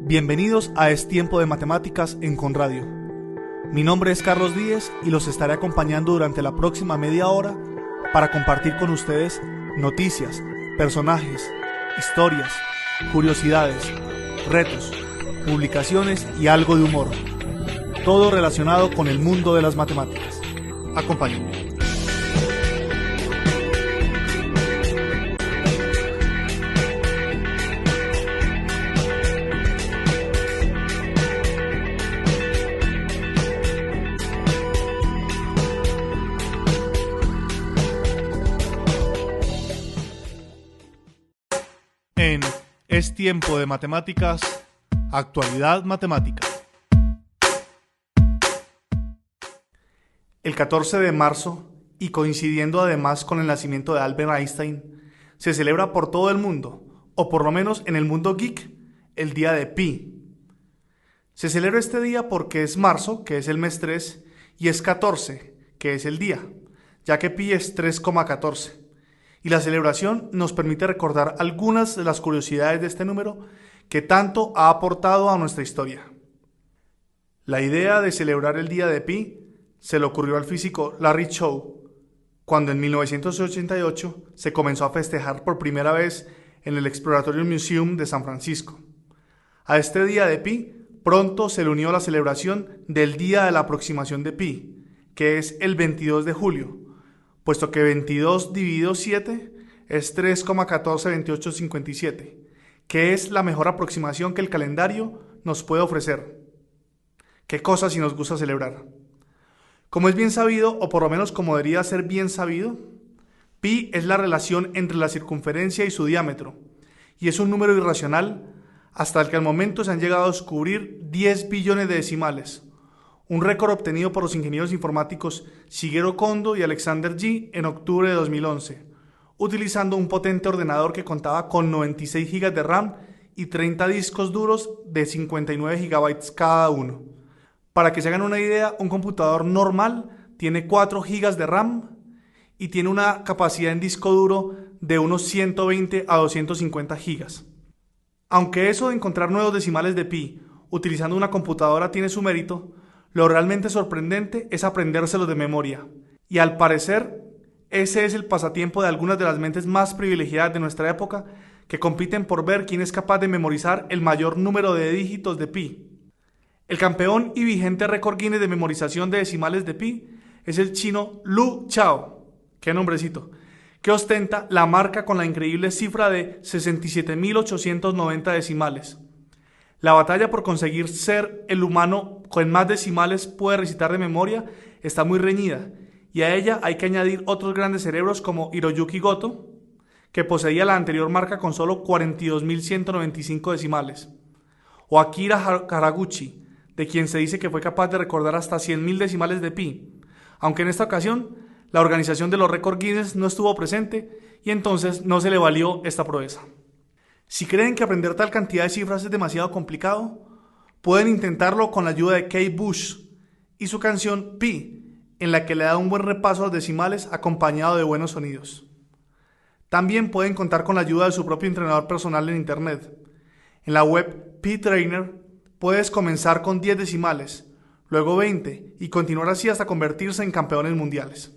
Bienvenidos a Es Tiempo de Matemáticas en Conradio. Mi nombre es Carlos Díez y los estaré acompañando durante la próxima media hora para compartir con ustedes noticias, personajes, historias, curiosidades, retos, publicaciones y algo de humor. Todo relacionado con el mundo de las matemáticas. Acompáñenme. En Es Tiempo de Matemáticas, Actualidad Matemática. El 14 de marzo, y coincidiendo además con el nacimiento de Albert Einstein, se celebra por todo el mundo, o por lo menos en el mundo geek, el día de Pi. Se celebra este día porque es marzo, que es el mes 3, y es 14, que es el día, ya que Pi es 3,14. Y la celebración nos permite recordar algunas de las curiosidades de este número que tanto ha aportado a nuestra historia. La idea de celebrar el día de Pi se le ocurrió al físico Larry Chow, cuando en 1988 se comenzó a festejar por primera vez en el Exploratorium Museum de San Francisco. A este día de Pi pronto se le unió la celebración del Día de la Aproximación de Pi, que es el 22 de julio, puesto que 22 dividido 7 es 3,142857, que es la mejor aproximación que el calendario nos puede ofrecer. ¿Qué cosa si nos gusta celebrar? Como es bien sabido, o por lo menos como debería ser bien sabido, Pi es la relación entre la circunferencia y su diámetro, y es un número irracional hasta el que al momento se han llegado a descubrir 10 billones de decimales, un récord obtenido por los ingenieros informáticos Shigeru Kondo y Alexander Yi en octubre de 2011, utilizando un potente ordenador que contaba con 96 GB de RAM y 30 discos duros de 59 GB cada uno. Para que se hagan una idea, un computador normal tiene 4 GB de RAM y tiene una capacidad en disco duro de unos 120 a 250 GB. Aunque eso de encontrar nuevos decimales de Pi utilizando una computadora tiene su mérito, lo realmente sorprendente es aprendérselos de memoria, y al parecer ese es el pasatiempo de algunas de las mentes más privilegiadas de nuestra época que compiten por ver quién es capaz de memorizar el mayor número de dígitos de Pi. El campeón y vigente récord Guinness de memorización de decimales de Pi es el chino Lu Chao, qué nombrecito, que ostenta la marca con la increíble cifra de 67.890 decimales. La batalla por conseguir ser el humano con más decimales puede recitar de memoria está muy reñida, y a ella hay que añadir otros grandes cerebros como Hiroyuki Goto, que poseía la anterior marca con solo 42.195 decimales, o Akira Haraguchi, de quien se dice que fue capaz de recordar hasta 100.000 decimales de Pi, aunque en esta ocasión la organización de los récords Guinness no estuvo presente y entonces no se le valió esta proeza. Si creen que aprender tal cantidad de cifras es demasiado complicado, pueden intentarlo con la ayuda de Kate Bush y su canción Pi, en la que le da un buen repaso a los decimales acompañado de buenos sonidos. También pueden contar con la ayuda de su propio entrenador personal en internet. En la web Pi Trainer puedes comenzar con 10 decimales, luego 20 y continuar así hasta convertirse en campeones mundiales.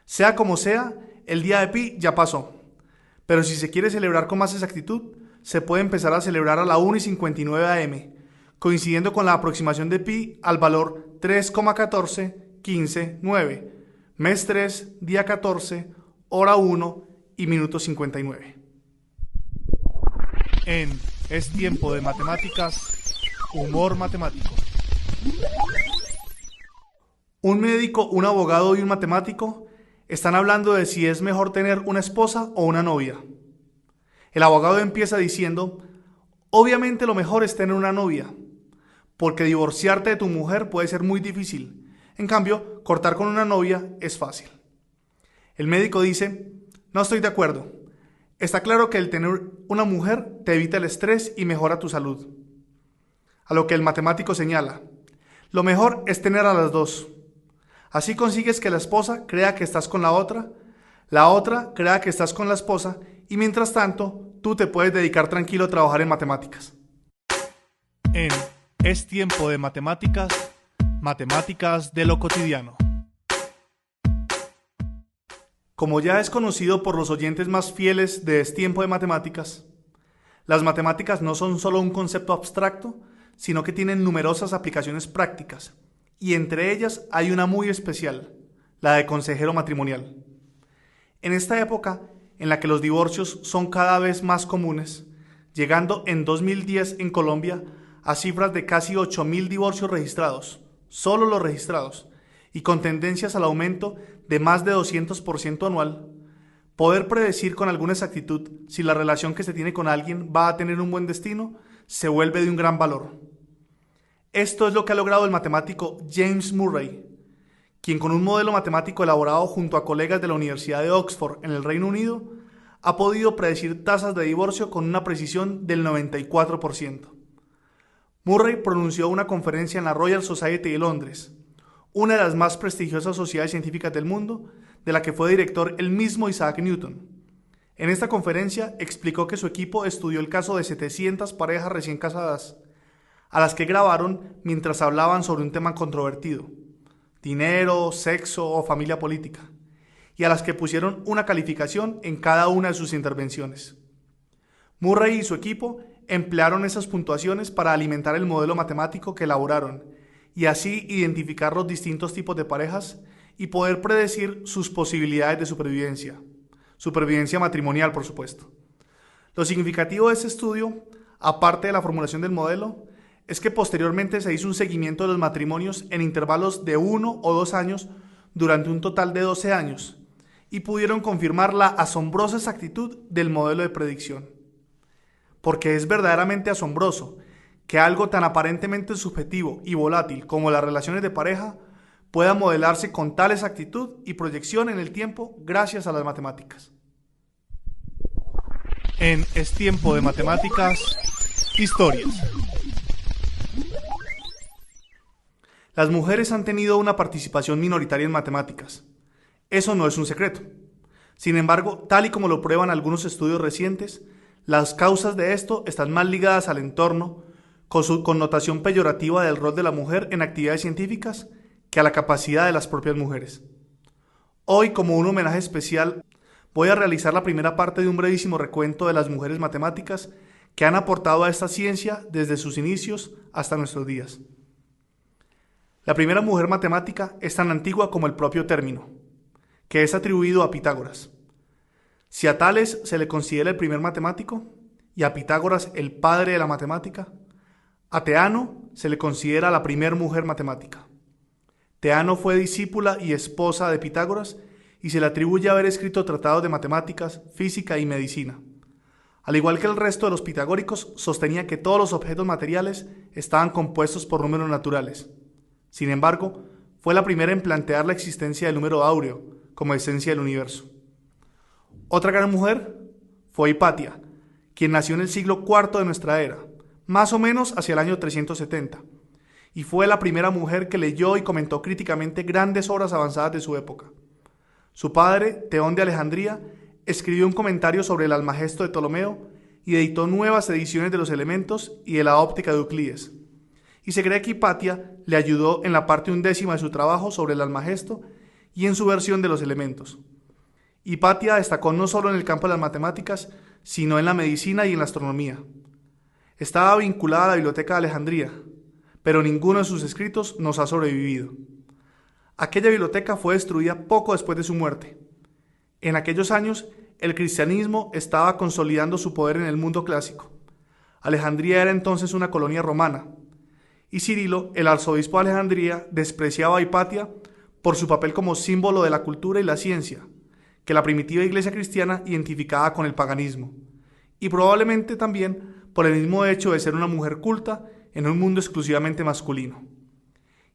Sea como sea, el día de Pi ya pasó. Pero si se quiere celebrar con más exactitud, se puede empezar a celebrar a la 1:59 am, coincidiendo con la aproximación de Pi al valor 3,14159, mes 3, día 14, hora 1 y minuto 59. En Es Tiempo de Matemáticas, humor matemático. Un médico, un abogado y un matemático están hablando de si es mejor tener una esposa o una novia. El abogado empieza diciendo: obviamente lo mejor es tener una novia, porque divorciarte de tu mujer puede ser muy difícil. En cambio, cortar con una novia es fácil. El médico dice: no estoy de acuerdo. Está claro que el tener una mujer te evita el estrés y mejora tu salud. A lo que el matemático señala: lo mejor es tener a las dos. Así consigues que la esposa crea que estás con la otra crea que estás con la esposa y mientras tanto tú te puedes dedicar tranquilo a trabajar en matemáticas. En Es tiempo de matemáticas, matemáticas de lo cotidiano. Como ya es conocido por los oyentes más fieles de Es tiempo de matemáticas, las matemáticas no son solo un concepto abstracto, sino que tienen numerosas aplicaciones prácticas, y entre ellas hay una muy especial, la de consejero matrimonial. En esta época, en la que los divorcios son cada vez más comunes, llegando en 2010 en Colombia a cifras de casi 8.000 divorcios registrados, solo los registrados, y con tendencias al aumento de más de 200% anual, poder predecir con alguna exactitud si la relación que se tiene con alguien va a tener un buen destino se vuelve de un gran valor. Esto es lo que ha logrado el matemático James Murray, quien con un modelo matemático elaborado junto a colegas de la Universidad de Oxford en el Reino Unido, ha podido predecir tasas de divorcio con una precisión del 94%. Murray pronunció una conferencia en la Royal Society de Londres, una de las más prestigiosas sociedades científicas del mundo, de la que fue director el mismo Isaac Newton. En esta conferencia explicó que su equipo estudió el caso de 700 parejas recién casadas, a las que grabaron mientras hablaban sobre un tema controvertido: dinero, sexo o familia política, y a las que pusieron una calificación en cada una de sus intervenciones. Murray y su equipo emplearon esas puntuaciones para alimentar el modelo matemático que elaboraron y así identificar los distintos tipos de parejas y poder predecir sus posibilidades de supervivencia matrimonial, por supuesto. Lo significativo de este estudio, aparte de la formulación del modelo, es que posteriormente se hizo un seguimiento de los matrimonios en intervalos de 1 o 2 años durante un total de 12 años y pudieron confirmar la asombrosa exactitud del modelo de predicción. Porque es verdaderamente asombroso que algo tan aparentemente subjetivo y volátil como las relaciones de pareja pueda modelarse con tal exactitud y proyección en el tiempo gracias a las matemáticas. En Es tiempo de matemáticas, historias. Las mujeres han tenido una participación minoritaria en matemáticas. Eso no es un secreto. Sin embargo, tal y como lo prueban algunos estudios recientes, las causas de esto están más ligadas al entorno, con su connotación peyorativa del rol de la mujer en actividades científicas, que a la capacidad de las propias mujeres. Hoy, como un homenaje especial, voy a realizar la primera parte de un brevísimo recuento de las mujeres matemáticas que han aportado a esta ciencia desde sus inicios hasta nuestros días. La primera mujer matemática es tan antigua como el propio término, que es atribuido a Pitágoras. Si a Tales se le considera el primer matemático y a Pitágoras el padre de la matemática, a Teano se le considera la primera mujer matemática. Teano fue discípula y esposa de Pitágoras y se le atribuye haber escrito tratados de matemáticas, física y medicina. Al igual que el resto de los pitagóricos, sostenía que todos los objetos materiales estaban compuestos por números naturales. Sin embargo, fue la primera en plantear la existencia del número áureo como esencia del universo. Otra gran mujer fue Hipatia, quien nació en el siglo IV de nuestra era, más o menos hacia el año 370, y fue la primera mujer que leyó y comentó críticamente grandes obras avanzadas de su época. Su padre, Teón de Alejandría, escribió un comentario sobre el Almagesto de Ptolomeo y editó nuevas ediciones de los elementos y de la óptica de Euclides. Y se cree que Hipatia le ayudó en la parte 1/10 de su trabajo sobre el Almagesto y en su versión de los elementos. Hipatia destacó no solo en el campo de las matemáticas, sino en la medicina y en la astronomía. Estaba vinculada a la Biblioteca de Alejandría, pero ninguno de sus escritos nos ha sobrevivido. Aquella biblioteca fue destruida poco después de su muerte. En aquellos años, el cristianismo estaba consolidando su poder en el mundo clásico. Alejandría era entonces una colonia romana, y Cirilo, el arzobispo de Alejandría, despreciaba a Hipatia por su papel como símbolo de la cultura y la ciencia, que la primitiva iglesia cristiana identificaba con el paganismo, y probablemente también por el mismo hecho de ser una mujer culta en un mundo exclusivamente masculino.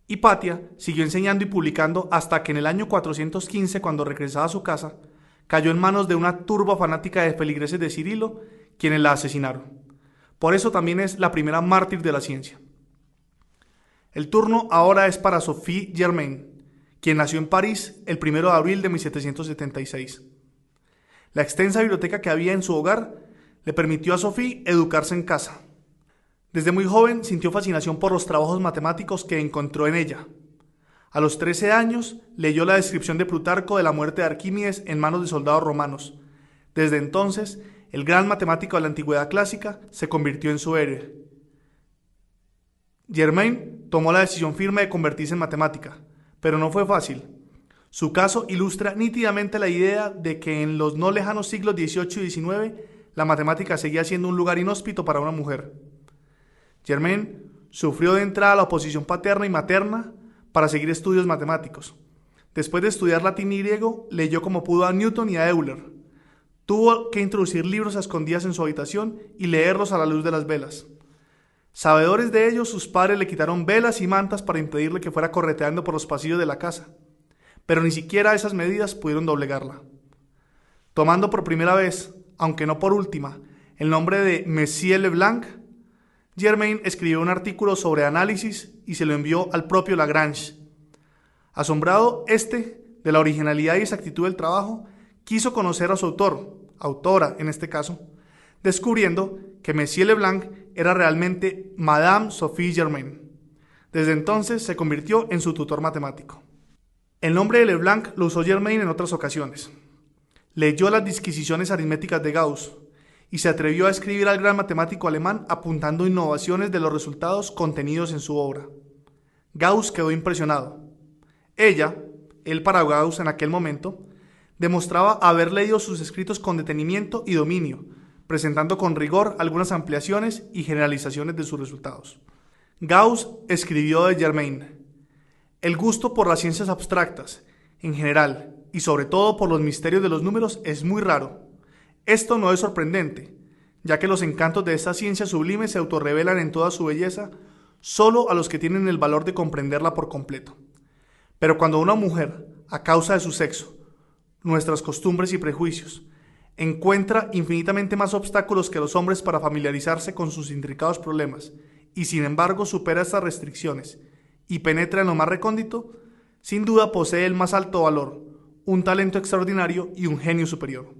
Hipatia siguió enseñando y publicando hasta que en el año 415, cuando regresaba a su casa, cayó en manos de una turba fanática de feligreses de Cirilo, quienes la asesinaron. Por eso también es la primera mártir de la ciencia. El turno ahora es para Sophie Germain, quien nació en París el 1 de abril de 1776. La extensa biblioteca que había en su hogar le permitió a Sophie educarse en casa. Desde muy joven sintió fascinación por los trabajos matemáticos que encontró en ella. A los 13 años leyó la descripción de Plutarco de la muerte de Arquímedes en manos de soldados romanos. Desde entonces, el gran matemático de la antigüedad clásica se convirtió en su héroe. Germain tomó la decisión firme de convertirse en matemática, pero no fue fácil. Su caso ilustra nítidamente la idea de que en los no lejanos siglos XVIII y XIX la matemática seguía siendo un lugar inhóspito para una mujer. Germain sufrió de entrada la oposición paterna y materna para seguir estudios matemáticos. Después de estudiar latín y griego, leyó como pudo a Newton y a Euler. Tuvo que introducir libros a escondidas en su habitación y leerlos a la luz de las velas. Sabedores de ello, sus padres le quitaron velas y mantas para impedirle que fuera correteando por los pasillos de la casa, pero ni siquiera esas medidas pudieron doblegarla. Tomando por primera vez, aunque no por última, el nombre de Monsieur Leblanc, Germain escribió un artículo sobre análisis y se lo envió al propio Lagrange. Asombrado de la originalidad y exactitud del trabajo, quiso conocer a su autora en este caso, descubriendo que Monsieur Leblanc era realmente Madame Sophie Germain. Desde entonces se convirtió en su tutor matemático. El nombre de Leblanc lo usó Germain en otras ocasiones. Leyó las disquisiciones aritméticas de Gauss y se atrevió a escribir al gran matemático alemán apuntando innovaciones de los resultados contenidos en su obra. Gauss quedó impresionado. Él para Gauss en aquel momento, demostraba haber leído sus escritos con detenimiento y dominio, presentando con rigor algunas ampliaciones y generalizaciones de sus resultados. Gauss escribió de Germain: el gusto por las ciencias abstractas, en general, y sobre todo por los misterios de los números, es muy raro. Esto no es sorprendente, ya que los encantos de esta ciencia sublime se autorrevelan en toda su belleza solo a los que tienen el valor de comprenderla por completo. Pero cuando una mujer, a causa de su sexo, nuestras costumbres y prejuicios, encuentra infinitamente más obstáculos que los hombres para familiarizarse con sus intrincados problemas, y sin embargo supera estas restricciones y penetra en lo más recóndito, sin duda posee el más alto valor, un talento extraordinario y un genio superior.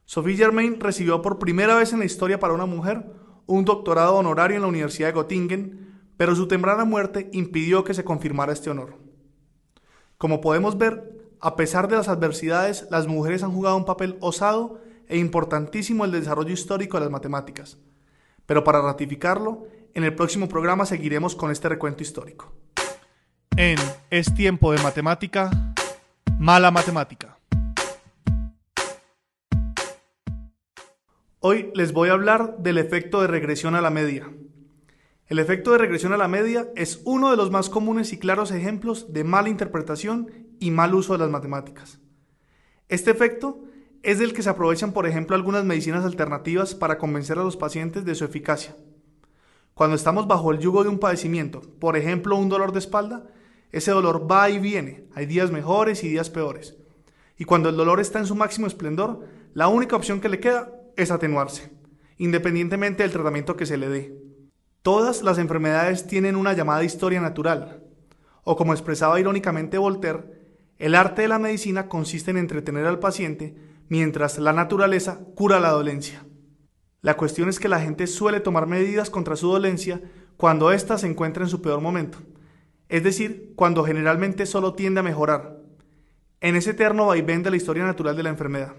Sophie Germain recibió por primera vez en la historia para una mujer un doctorado honorario en la Universidad de Göttingen, pero su temprana muerte impidió que se confirmara este honor. Como podemos ver, a pesar de las adversidades, las mujeres han jugado un papel osado e importantísimo en el desarrollo histórico de las matemáticas. Pero para ratificarlo, en el próximo programa seguiremos con este recuento histórico. En Es tiempo de matemática, mala matemática. Hoy les voy a hablar del efecto de regresión a la media. El efecto de regresión a la media es uno de los más comunes y claros ejemplos de mala interpretación y mal uso de las matemáticas. Este efecto es del que se aprovechan, por ejemplo, algunas medicinas alternativas para convencer a los pacientes de su eficacia. Cuando estamos bajo el yugo de un padecimiento, por ejemplo, un dolor de espalda, ese dolor va y viene, hay días mejores y días peores. Y cuando el dolor está en su máximo esplendor, la única opción que le queda es atenuarse, independientemente del tratamiento que se le dé. Todas las enfermedades tienen una llamada historia natural, o como expresaba irónicamente Voltaire, el arte de la medicina consiste en entretener al paciente mientras la naturaleza cura la dolencia. La cuestión es que la gente suele tomar medidas contra su dolencia cuando ésta se encuentra en su peor momento, es decir, cuando generalmente solo tiende a mejorar, en ese eterno vaivén de la historia natural de la enfermedad.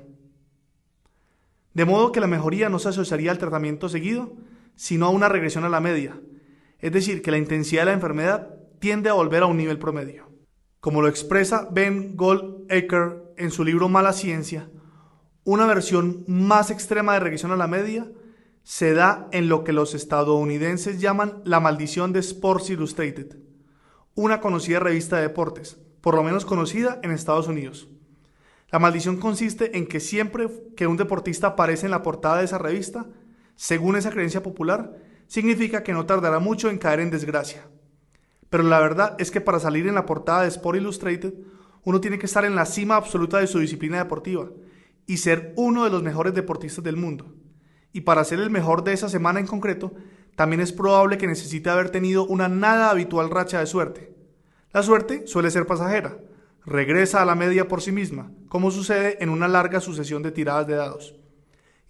De modo que la mejoría no se asociaría al tratamiento seguido, sino a una regresión a la media, es decir, que la intensidad de la enfermedad tiende a volver a un nivel promedio. Como lo expresa Ben Goldacre en su libro Mala Ciencia, una versión más extrema de regresión a la media se da en lo que los estadounidenses llaman la maldición de Sports Illustrated, una conocida revista de deportes, por lo menos conocida en Estados Unidos. La maldición consiste en que siempre que un deportista aparece en la portada de esa revista, según esa creencia popular, significa que no tardará mucho en caer en desgracia. Pero la verdad es que para salir en la portada de Sport Illustrated, uno tiene que estar en la cima absoluta de su disciplina deportiva y ser uno de los mejores deportistas del mundo. Y para ser el mejor de esa semana en concreto, también es probable que necesite haber tenido una nada habitual racha de suerte. La suerte suele ser pasajera, regresa a la media por sí misma, como sucede en una larga sucesión de tiradas de dados.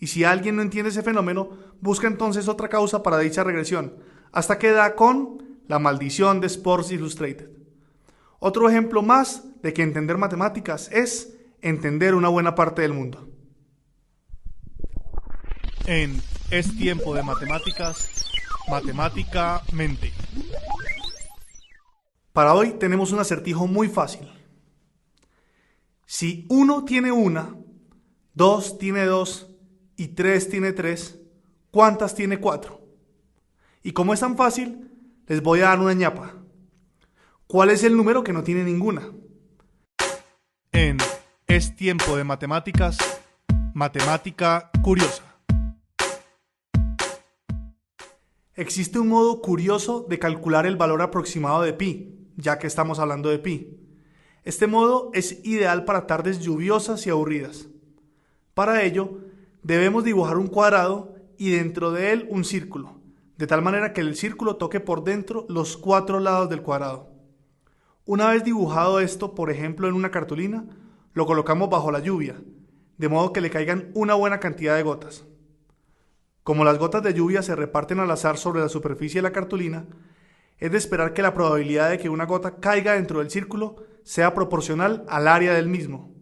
Y si alguien no entiende ese fenómeno, busca entonces otra causa para dicha regresión, hasta que da con la maldición de Sports Illustrated. Otro ejemplo más de que entender matemáticas es entender una buena parte del mundo. En Es Tiempo de Matemáticas, Matemáticamente. Para hoy tenemos un acertijo muy fácil. Si 1 tiene 1, 2 tiene 2 y 3 tiene 3, ¿cuántas tiene 4? Y como es tan fácil, les voy a dar una ñapa. ¿Cuál es el número que no tiene ninguna? En Es Tiempo de Matemáticas, Matemática Curiosa. Existe un modo curioso de calcular el valor aproximado de pi, ya que estamos hablando de pi. Este modo es ideal para tardes lluviosas y aburridas. Para ello, debemos dibujar un cuadrado y dentro de él un círculo, de tal manera que el círculo toque por dentro los 4 lados del cuadrado. Una vez dibujado esto, por ejemplo en una cartulina, lo colocamos bajo la lluvia, de modo que le caigan una buena cantidad de gotas. Como las gotas de lluvia se reparten al azar sobre la superficie de la cartulina, es de esperar que la probabilidad de que una gota caiga dentro del círculo sea proporcional al área del mismo.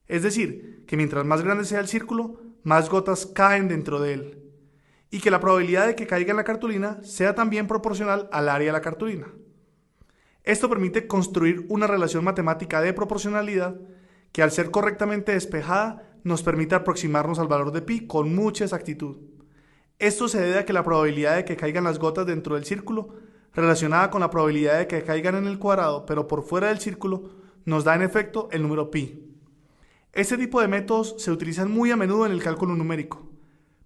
Es decir, que mientras más grande sea el círculo, más gotas caen dentro de él, y que la probabilidad de que caiga en la cartulina sea también proporcional al área de la cartulina. Esto permite construir una relación matemática de proporcionalidad que, al ser correctamente despejada, nos permite aproximarnos al valor de pi con mucha exactitud. Esto se debe a que la probabilidad de que caigan las gotas dentro del círculo, relacionada con la probabilidad de que caigan en el cuadrado, pero por fuera del círculo, nos da en efecto el número pi. Este tipo de métodos se utilizan muy a menudo en el cálculo numérico,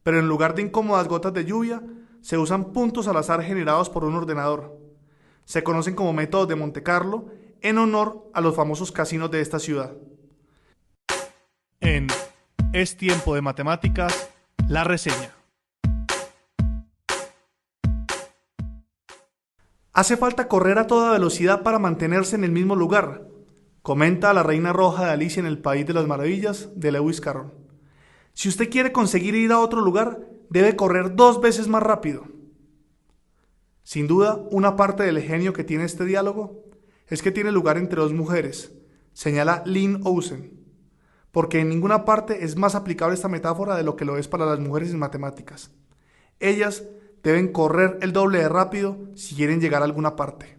pero en lugar de incómodas gotas de lluvia, se usan puntos al azar generados por un ordenador. Se conocen como métodos de Monte Carlo, en honor a los famosos casinos de esta ciudad. En Es Tiempo de Matemáticas, la reseña. Hace falta correr a toda velocidad para mantenerse en el mismo lugar, comenta La Reina Roja de Alicia en el País de las Maravillas, de Lewis Carroll. Si usted quiere conseguir ir a otro lugar, debe correr 2 veces más rápido. Sin duda, una parte del genio que tiene este diálogo es que tiene lugar entre 2 mujeres, señala Lynn Owsen, porque en ninguna parte es más aplicable esta metáfora de lo que lo es para las mujeres en matemáticas. Ellas deben correr el doble de rápido si quieren llegar a alguna parte.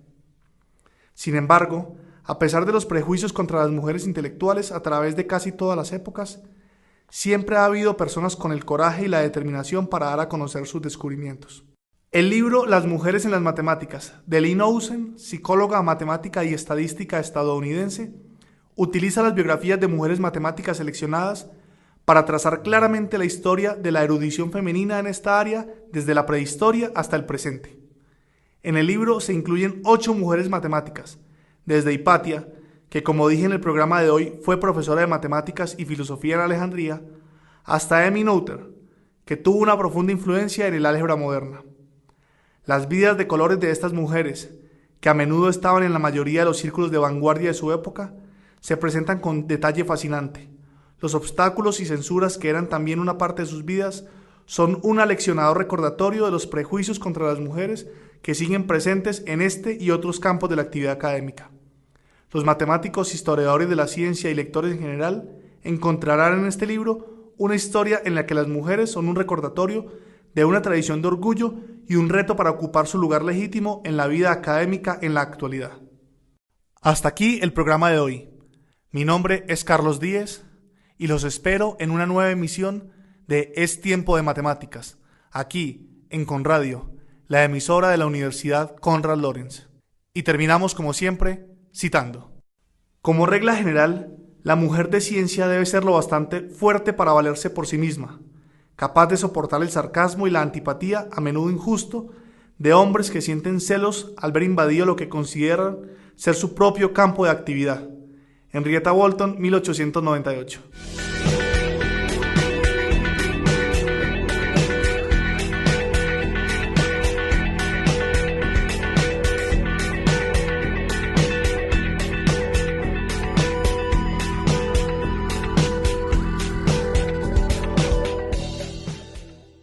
Sin embargo, a pesar de los prejuicios contra las mujeres intelectuales a través de casi todas las épocas, siempre ha habido personas con el coraje y la determinación para dar a conocer sus descubrimientos. El libro Las mujeres en las matemáticas, de Lynn Owsen, psicóloga matemática y estadística estadounidense, utiliza las biografías de mujeres matemáticas seleccionadas para trazar claramente la historia de la erudición femenina en esta área desde la prehistoria hasta el presente. En el libro se incluyen 8 mujeres matemáticas, desde Hipatia, que como dije en el programa de hoy fue profesora de matemáticas y filosofía en Alejandría, hasta Emmy Noether, que tuvo una profunda influencia en el álgebra moderna. Las vidas de colores de estas mujeres, que a menudo estaban en la mayoría de los círculos de vanguardia de su época, se presentan con detalle fascinante. Los obstáculos y censuras que eran también una parte de sus vidas son un aleccionador recordatorio de los prejuicios contra las mujeres que siguen presentes en este y otros campos de la actividad académica. Los matemáticos, historiadores de la ciencia y lectores en general encontrarán en este libro una historia en la que las mujeres son un recordatorio de una tradición de orgullo y un reto para ocupar su lugar legítimo en la vida académica en la actualidad. Hasta aquí el programa de hoy. Mi nombre es Carlos Díez y los espero en una nueva emisión de Es Tiempo de Matemáticas, aquí en Conradio, la emisora de la Universidad Konrad Lorenz. Y terminamos como siempre citando. Como regla general, la mujer de ciencia debe ser lo bastante fuerte para valerse por sí misma, capaz de soportar el sarcasmo y la antipatía, a menudo injusto, de hombres que sienten celos al ver invadido lo que consideran ser su propio campo de actividad. Henrietta Walton, 1898.